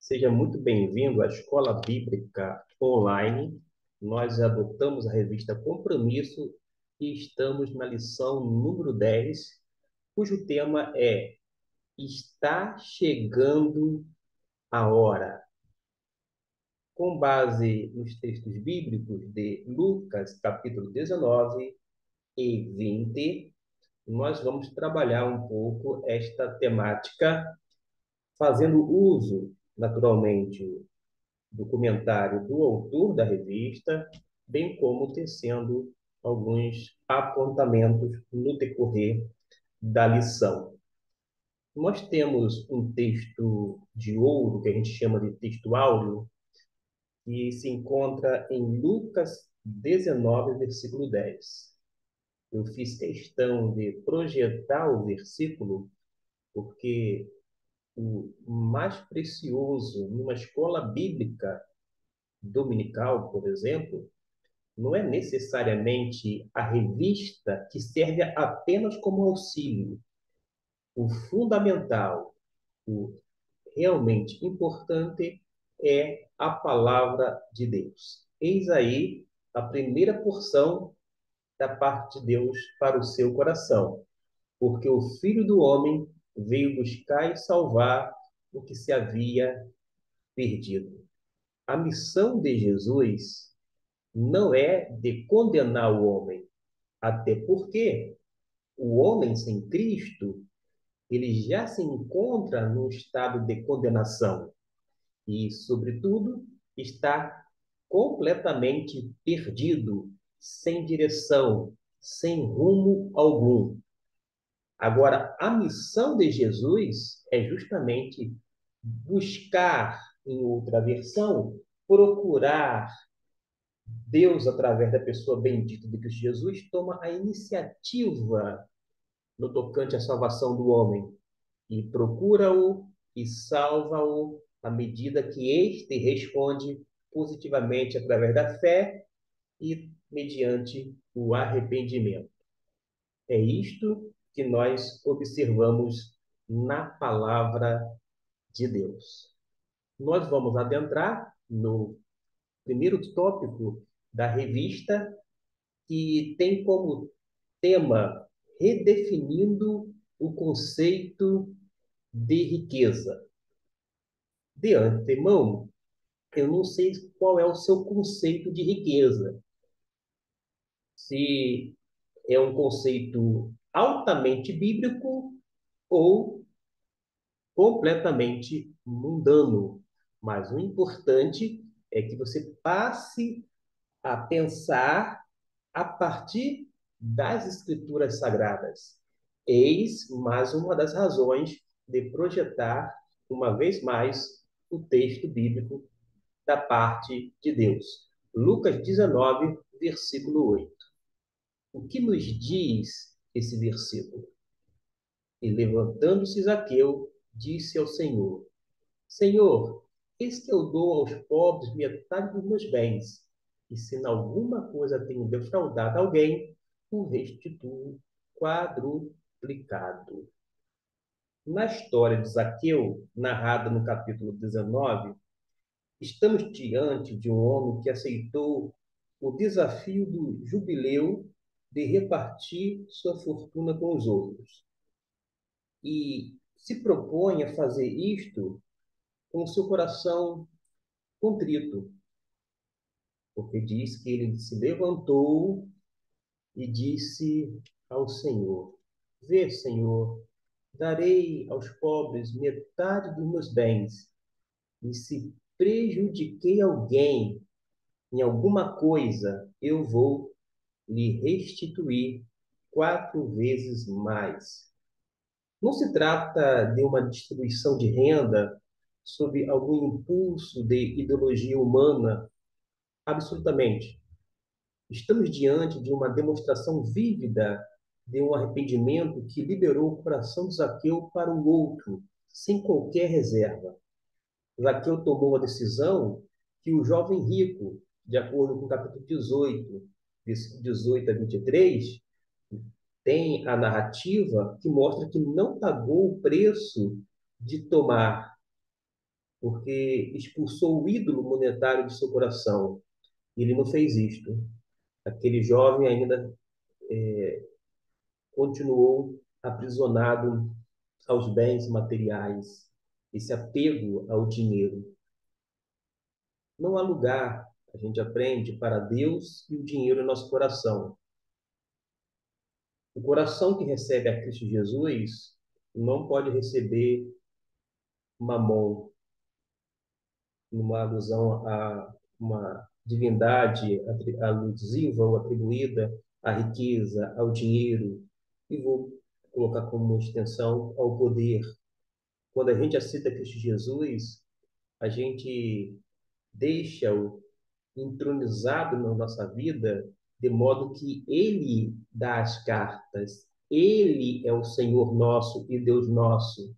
Seja muito bem-vindo à Escola Bíblica Online. Nós adotamos a revista Compromisso e estamos na lição número 10, cujo tema é Está chegando a hora. Com base nos textos bíblicos de Lucas, capítulo 19 e 20, nós vamos trabalhar um pouco esta temática, fazendo uso, naturalmente, do comentário do autor da revista, bem como tecendo alguns apontamentos no decorrer da lição. Nós temos um texto de ouro, que a gente chama de texto áureo, que se encontra em Lucas 19, versículo 10. Eu fiz questão de projetar o versículo, porque o mais precioso numa escola bíblica dominical, por exemplo, não é necessariamente a revista que serve apenas como auxílio. O fundamental, o realmente importante é a palavra de Deus. Eis aí a primeira porção da parte de Deus para o seu coração, porque o Filho do Homem veio buscar e salvar o que se havia perdido. A missão de Jesus não é de condenar o homem, até porque o homem sem Cristo, ele já se encontra num estado de condenação e, sobretudo, está completamente perdido, sem direção, sem rumo algum. Agora, a missão de Jesus é justamente buscar, em outra versão, procurar Deus, através da pessoa bendita de Cristo Jesus, toma a iniciativa no tocante à salvação do homem e procura-o e salva-o à medida que este responde positivamente através da fé e mediante o arrependimento. É isto que nós observamos na palavra de Deus. Nós vamos adentrar no primeiro tópico da revista, que tem como tema redefinindo o conceito de riqueza. De antemão, eu não sei qual é o seu conceito de riqueza. Se é um conceito altamente bíblico ou completamente mundano. Mas o importante é que você passe a pensar a partir das Escrituras Sagradas. Eis mais uma das razões de projetar, uma vez mais, o texto bíblico da parte de Deus. Lucas 19, versículo 8. O que nos diz esse versículo? E levantando-se Zaqueu, disse ao Senhor: Senhor, eis que eu dou aos pobres metade dos meus bens, e se em alguma coisa tenho defraudado alguém, o restituo quadruplicado. Na história de Zaqueu, narrada no capítulo 19, estamos diante de um homem que aceitou o desafio do jubileu de repartir sua fortuna com os outros e se propõe a fazer isto com o seu coração contrito, porque diz que ele se levantou e disse ao Senhor: Vê, Senhor, darei aos pobres metade dos meus bens, e se prejudiquei alguém em alguma coisa, eu vou lhe restituir 4 vezes mais. Não se trata de uma distribuição de renda sob algum impulso de ideologia humana, absolutamente. Estamos diante de uma demonstração vívida de um arrependimento que liberou o coração de Zaqueu para o outro, sem qualquer reserva. Zaqueu tomou a decisão que o jovem rico, de acordo com o capítulo 18, versículo 18 a 23, tem a narrativa que mostra que não pagou o preço de tomar porque expulsou o ídolo monetário de seu coração. Ele não fez isto. Aquele jovem ainda continuou aprisionado aos bens materiais, esse apego ao dinheiro. Não há lugar, a gente aprende, para Deus e o dinheiro em nosso coração. O coração que recebe a Cristo Jesus não pode receber mamon, numa alusão a uma divindade alusiva ou atribuída à riqueza, ao dinheiro, e vou colocar como extensão ao poder. Quando a gente aceita Cristo Jesus, a gente deixa-o entronizado na nossa vida, de modo que Ele dá as cartas. Ele é o Senhor nosso e Deus nosso.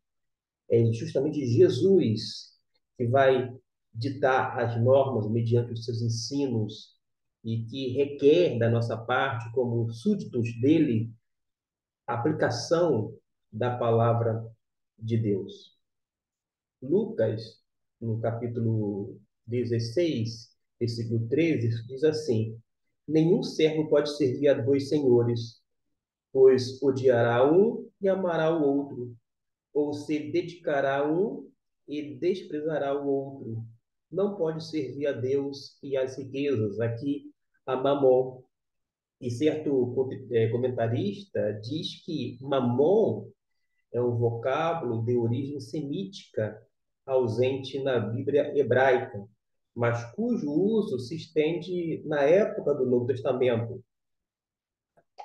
É justamente Jesus que vai ditar as normas mediante os seus ensinos e que requer da nossa parte, como súditos dele, a aplicação da palavra de Deus. Lucas, no capítulo 16, versículo 13, diz assim: nenhum servo pode servir a dois senhores, pois odiará um e amará o outro, ou se dedicará a um e desprezará o outro. Não pode servir a Deus e às riquezas. Aqui, a Mamon. E certo comentarista diz que Mamon é um vocábulo de origem semítica, ausente na Bíblia hebraica, mas cujo uso se estende na época do Novo Testamento.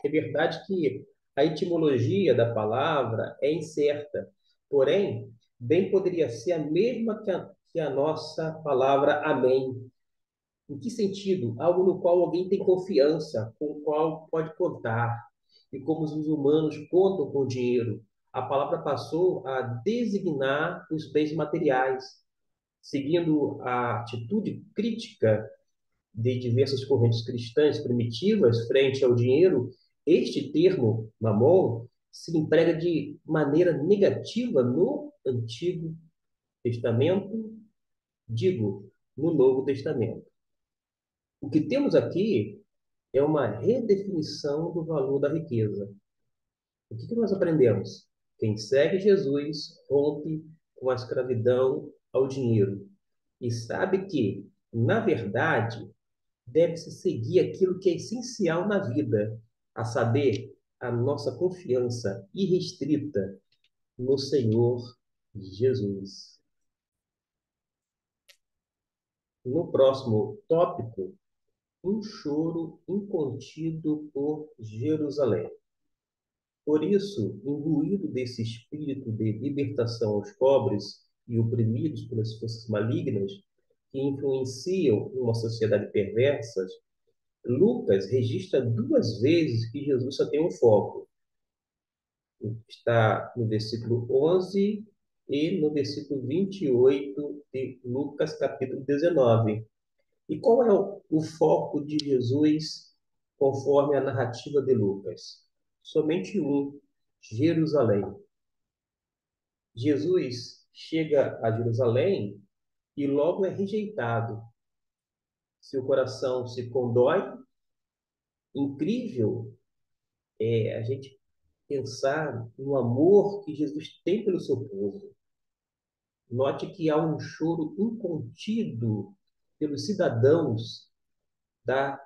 É verdade que a etimologia da palavra é incerta, porém, bem poderia ser a mesma que a nossa palavra amém. Em que sentido? Algo no qual alguém tem confiança, com o qual pode contar. E como os humanos contam com o dinheiro, a palavra passou a designar os bens materiais, seguindo a atitude crítica de diversas correntes cristãs primitivas frente ao dinheiro. Este termo, mamon, se emprega de maneira negativa no Antigo Testamento, digo, no Novo Testamento. O que temos aqui é uma redefinição do valor da riqueza. O que nós aprendemos? Quem segue Jesus rompe com a escravidão ao dinheiro e sabe que, na verdade, deve-se seguir aquilo que é essencial na vida, a saber, a nossa confiança irrestrita no Senhor Jesus. No próximo tópico, um choro incontido por Jerusalém. Por isso, imbuído desse espírito de libertação aos pobres e oprimidos pelas forças malignas que influenciam uma sociedade perversa, Lucas registra duas vezes que Jesus só tem um foco. Está no versículo 11 e no versículo 28 de Lucas, capítulo 19. E qual é o foco de Jesus conforme a narrativa de Lucas? Somente um: Jerusalém. Jesus chega a Jerusalém e logo é rejeitado. Seu coração se condói. Incrível é a gente pensar no amor que Jesus tem pelo seu povo. Note que há um choro incontido pelos cidadãos da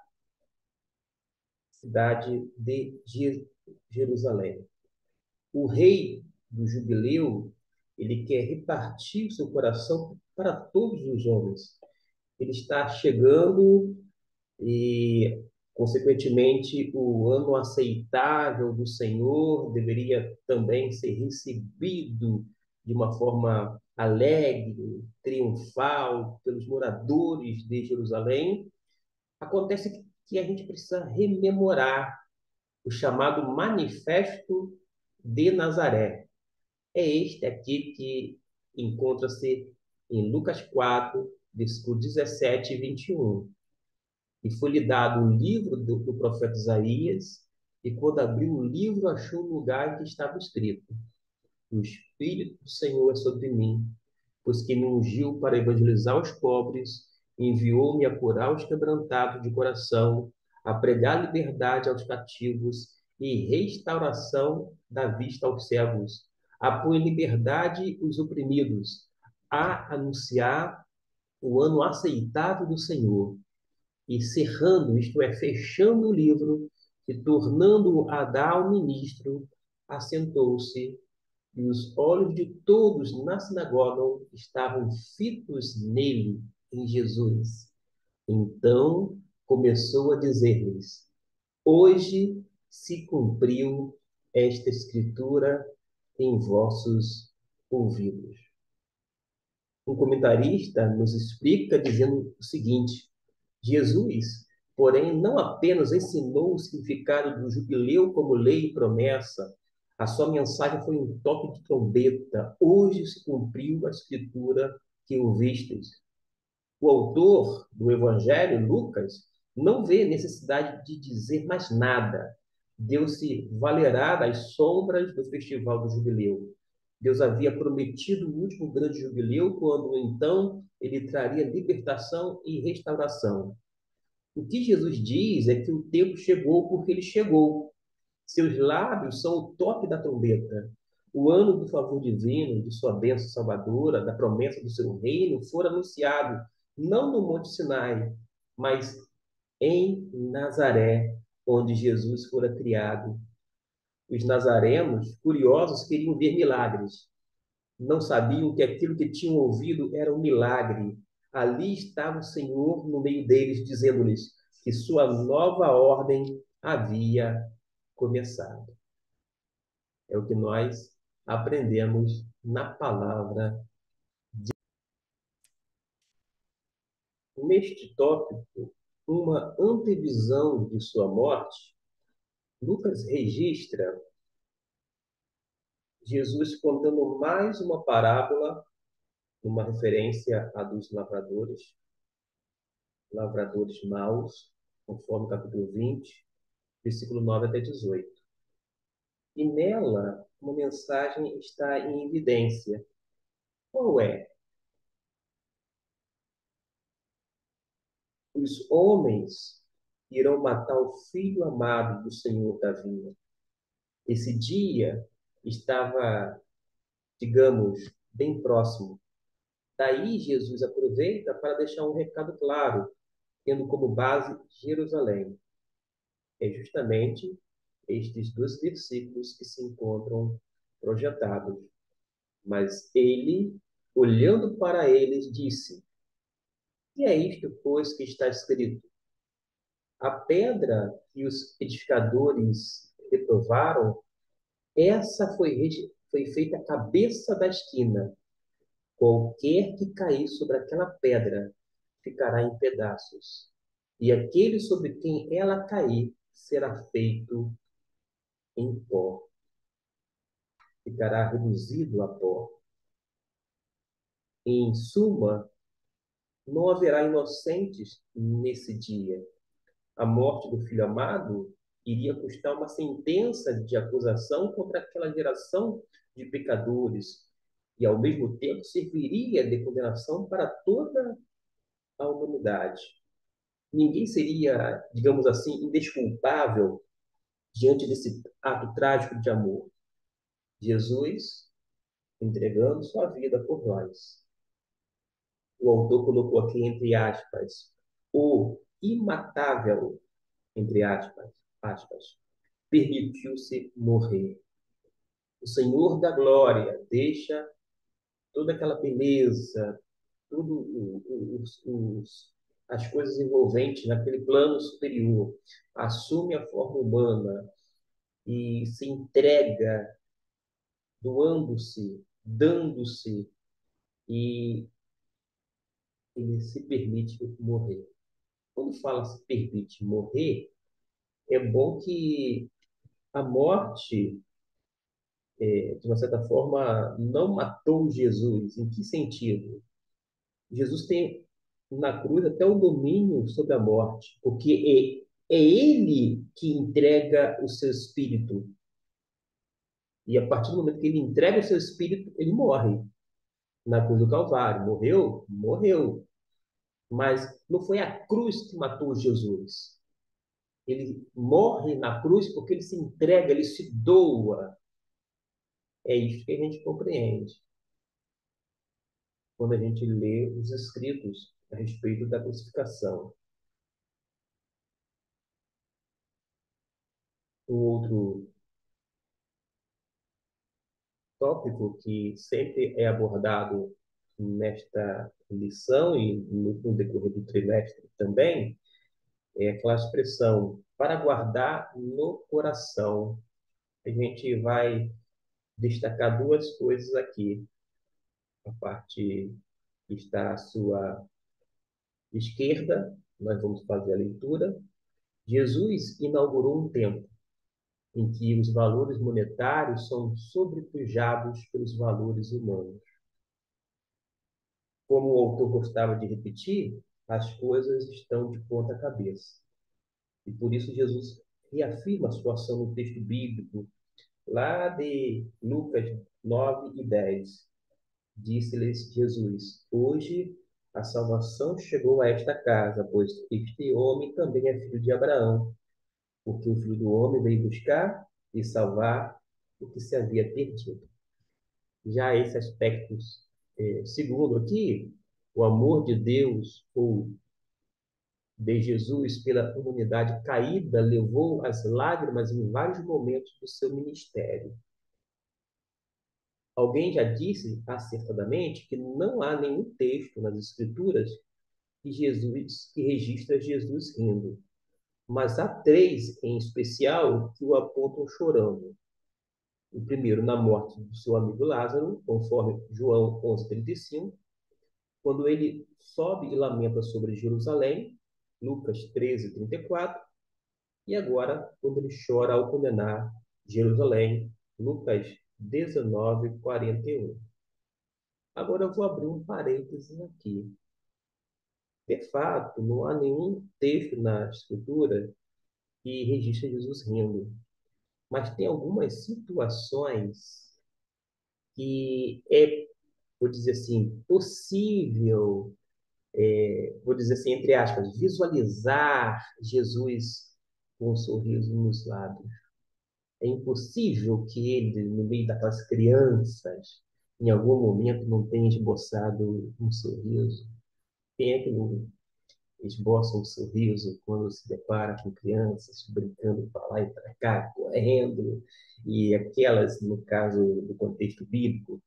cidade de Jerusalém. O rei do jubileu, ele quer repartir o seu coração para todos os homens. Ele está chegando e, consequentemente, o ano aceitável do Senhor deveria também ser recebido de uma forma alegre, triunfal pelos moradores de Jerusalém. Acontece que a gente precisa rememorar o chamado Manifesto de Nazaré. É este aqui que encontra-se em Lucas 4, versículo 17 e 21. E foi-lhe dado o livro do profeta Isaías, e quando abriu o livro, achou o lugar em que estava escrito: o Espírito do Senhor é sobre mim, pois que me ungiu para evangelizar os pobres, enviou-me a curar os quebrantados de coração, a pregar liberdade aos cativos e restauração da vista aos cegos, a pôr em liberdade os oprimidos, a anunciar o ano aceitável do Senhor. E cerrando, isto é, fechando o livro e tornando-o a dar ao ministro, assentou-se e os olhos de todos na sinagoga estavam fitos nele, em Jesus. Então começou a dizer-lhes: Hoje se cumpriu esta escritura em vossos ouvidos. Um comentarista nos explica dizendo o seguinte: Jesus, porém, não apenas ensinou o significado do jubileu como lei e promessa, a sua mensagem foi um toque de trombeta. Hoje se cumpriu a escritura que ouvistes. O autor do Evangelho, Lucas, não vê necessidade de dizer mais nada. Deus se valerá das sombras do festival do jubileu. Deus havia prometido o último grande jubileu, quando então ele traria libertação e restauração. O que Jesus diz é que o tempo chegou porque ele chegou. Seus lábios são o toque da trombeta. O ano do favor divino, de sua bênção salvadora, da promessa do seu reino, foi anunciado, não no Monte Sinai, mas em Nazaré, onde Jesus fora criado. Os nazarenos, curiosos, queriam ver milagres. Não sabiam que aquilo que tinham ouvido era um milagre. Ali estava o Senhor no meio deles, dizendo-lhes que sua nova ordem havia começado. É o que nós aprendemos na palavra. Neste tópico, uma antevisão de sua morte, Lucas registra Jesus contando mais uma parábola, uma referência à dos lavradores maus, conforme o capítulo 20, versículo 9 até 18. E nela, uma mensagem está em evidência. Qual é? Os homens irão matar o filho amado do Senhor da vinha. Esse dia estava, digamos, bem próximo. Daí Jesus aproveita para deixar um recado claro, tendo como base Jerusalém. É justamente estes dois versículos que se encontram projetados. Mas ele, olhando para eles, disse: E é isto, pois, que está escrito: A pedra que os edificadores reprovaram, essa foi feita a cabeça da esquina. Qualquer que cair sobre aquela pedra ficará em pedaços, e aquele sobre quem ela cair será feito em pó, ficará reduzido a pó. Em suma, não haverá inocentes nesse dia. A morte do filho amado iria custar uma sentença de acusação contra aquela geração de pecadores e, ao mesmo tempo, serviria de condenação para toda a humanidade. Ninguém seria, digamos assim, indesculpável diante desse ato trágico de amor. Jesus entregando sua vida por nós. O autor colocou aqui entre aspas, o imatável, entre aspas, permitiu-se morrer. O Senhor da glória deixa toda aquela beleza, tudo as coisas envolventes naquele plano superior, assume a forma humana e se entrega, doando-se, dando-se, e ele se permite morrer. Quando fala se permite morrer, é bom que a morte, de uma certa forma, não matou Jesus. Em que sentido? Jesus tem na cruz até o domínio sobre a morte, porque é ele que entrega o seu espírito. E a partir do momento que ele entrega o seu espírito, ele morre. na cruz do Calvário. Morreu? Morreu. Mas não foi a cruz que matou Jesus. Ele morre na cruz porque ele se entrega, ele se doa. É isso que a gente compreende quando a gente lê os escritos a respeito da crucificação. Um outro tópico que sempre é abordado nesta lição e no decorrer do trimestre também é aquela expressão para guardar no coração. A gente vai destacar duas coisas aqui. A parte que está à sua esquerda, nós vamos fazer a leitura. Jesus inaugurou um tempo em que os valores monetários são sobrepujados pelos valores humanos. Como o autor gostava de repetir, as coisas estão de ponta cabeça. E por isso Jesus reafirma a sua ação no texto bíblico, lá de Lucas 9 e 10. Disse-lhes Jesus: Hoje a salvação chegou a esta casa, pois este homem também é filho de Abraão, porque o Filho do Homem veio buscar e salvar o que se havia perdido. Já esse aspecto segundo aqui, o amor de Deus ou de Jesus pela humanidade caída levou as lágrimas em vários momentos do seu ministério. Alguém já disse acertadamente que não há nenhum texto nas Escrituras que registra Jesus rindo, mas há três em especial que o apontam chorando. O primeiro, na morte do seu amigo Lázaro, conforme João 11:35, quando ele sobe e lamenta sobre Jerusalém, Lucas 13:34, e agora quando ele chora ao condenar Jerusalém, Lucas 19:41. Agora eu vou abrir um parênteses aqui. De fato, não há nenhum texto na Escritura que registre Jesus rindo, mas tem algumas situações que é, vou dizer assim, possível, vou dizer assim, entre aspas, visualizar Jesus com um sorriso nos lábios. É impossível que ele, no meio daquelas crianças, em algum momento não tenha esboçado um sorriso. Quem é que não esboça um sorriso quando se depara com crianças brincando para lá e para cá, correndo, e aquelas, no caso do contexto bíblico,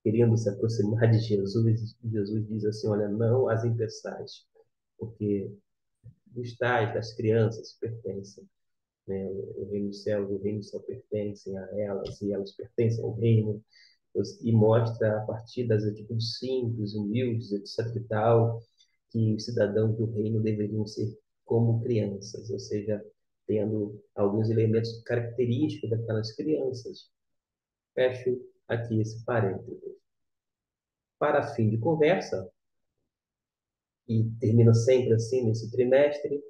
querendo se aproximar de Jesus, Jesus diz assim: Olha, não as impeçais, porque os tais das crianças pertencem. Né? O reino dos céus, o reino do céu pertencem a elas e elas pertencem ao reino. E mostra a partir das atitudes simples, humildes, etc. e tal, que os cidadãos do reino deveriam ser como crianças, ou seja, tendo alguns elementos característicos daquelas crianças. Fecho aqui esse parênteses. Para fim de conversa, e termina sempre assim nesse trimestre,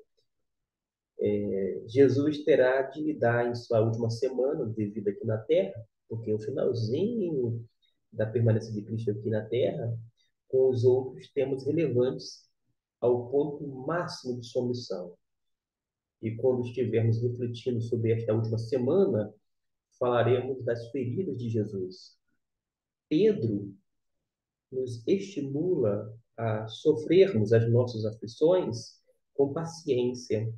Jesus terá de lidar em sua última semana de vida aqui na Terra, porque o finalzinho da permanência de Cristo aqui na Terra, com os outros temas relevantes ao ponto máximo de sua missão. E quando estivermos refletindo sobre esta última semana, falaremos das feridas de Jesus. Pedro nos estimula a sofrermos as nossas aflições com paciência,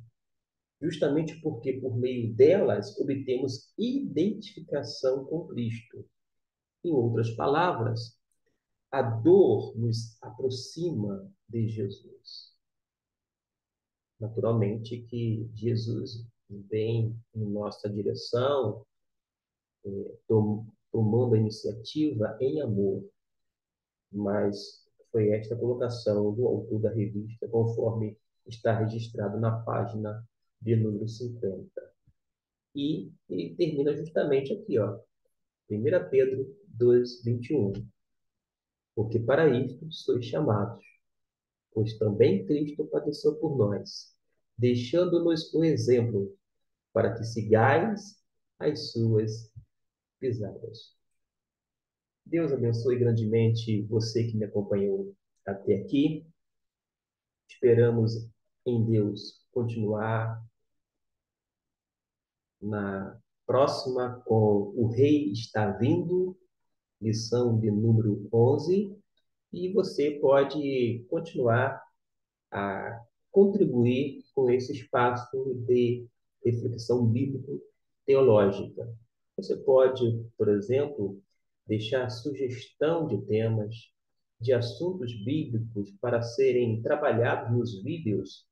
justamente porque por meio delas obtemos identificação com Cristo. Em outras palavras, a dor nos aproxima de Jesus. Naturalmente que Jesus vem em nossa direção, tomando a iniciativa em amor, mas foi esta colocação do autor da revista, conforme está registrado na página de número 50. E ele termina justamente aqui, ó, 1 Pedro 2:21. Porque para isto sois chamados, pois também Cristo padeceu por nós, deixando-nos o exemplo, para que sigais as suas pisadas. Deus abençoe grandemente você que me acompanhou até aqui. Esperamos em Deus continuar na próxima com O Rei Está Vindo, lição de número 11. E você pode continuar a contribuir com esse espaço de reflexão bíblico-teológica. Você pode, por exemplo, deixar sugestão de temas, de assuntos bíblicos para serem trabalhados nos vídeos,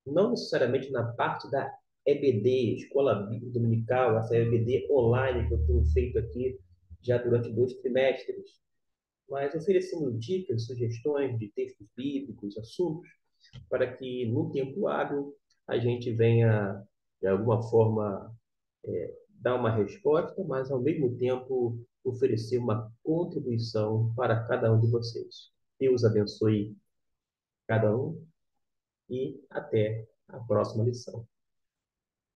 não necessariamente na parte da EBD, Escola Bíblica Dominical, essa EBD online que eu tenho feito aqui já durante 2 trimestres, mas oferecendo dicas, sugestões de textos bíblicos, assuntos, para que no tempo hábil a gente venha, de alguma forma, dar uma resposta, mas ao mesmo tempo oferecer uma contribuição para cada um de vocês. Deus abençoe cada um e até a próxima lição.